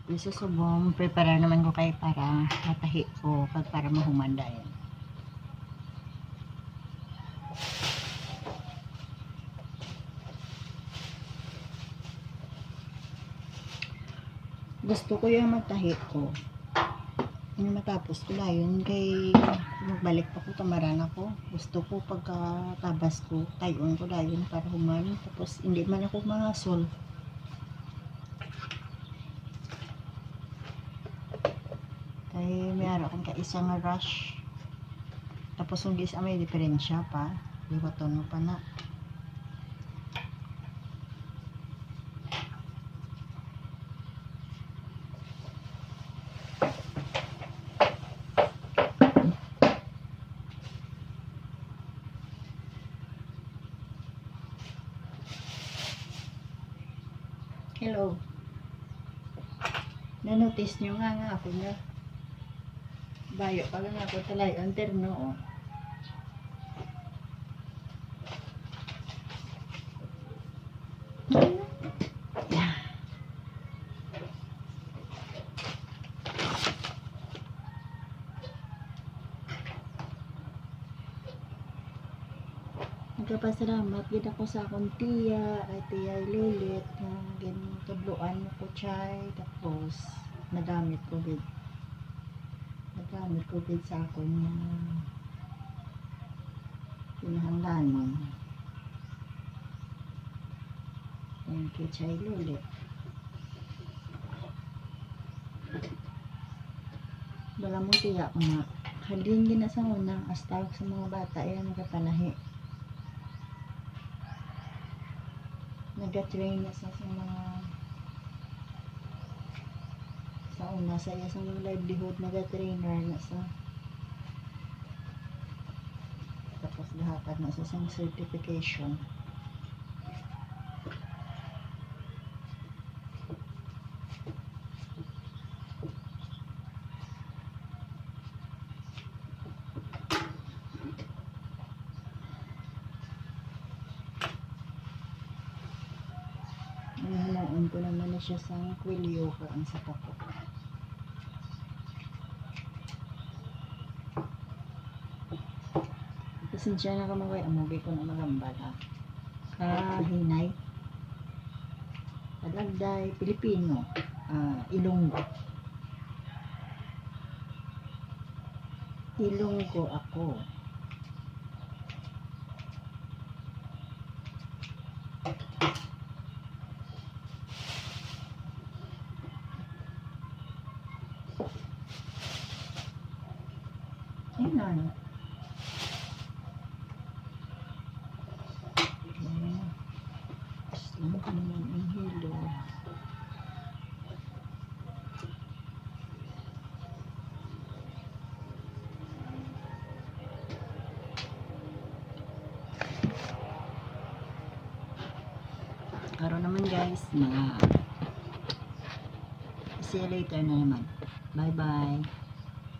Isusubong, prepare naman ko kay para matahi ko kag para mahumanda yan. Gusto ko yung matahi ko. Yung matapos ko dayon kay magbalik pa ko tamaran ako. Gusto ko pagkatabas ko, tayon ko dayon para human. Tapos hindi man ako mahasol. Kay may araw kang kaisa nga rush. Tapos yung gis may diferensya pa. Liwaton mo pa na. Hello. Na-notice nyo nga ako na bayo pa lang ako talay ang terno oh. Nagpapasalamat gid ako sa akong tiya, ay tiya Lilit na tudloan mo ko chay, tapos nagamit ko gid sa akong pinahanglanon. Thank you chay Lilit. Wala mo tiya ko nga halin gina sa unang astag sa mga bata yan nakapanahi. Nag-train na sa mga sa una sa iya sa mga livelihood nag-trainer na sa tapos lahat na sa isang certification. Hinaon ko naman na siya sa kwilyo ko ang sapa ko. Pasensya na ka maway amogi ko na magambal ha. Kahinay. Talagday, Pilipino. Ilonggo. Ilonggo ako. Ayun. Lang ka naman ang hilo. Karoon naman guys, see you later na naman. Bye bye.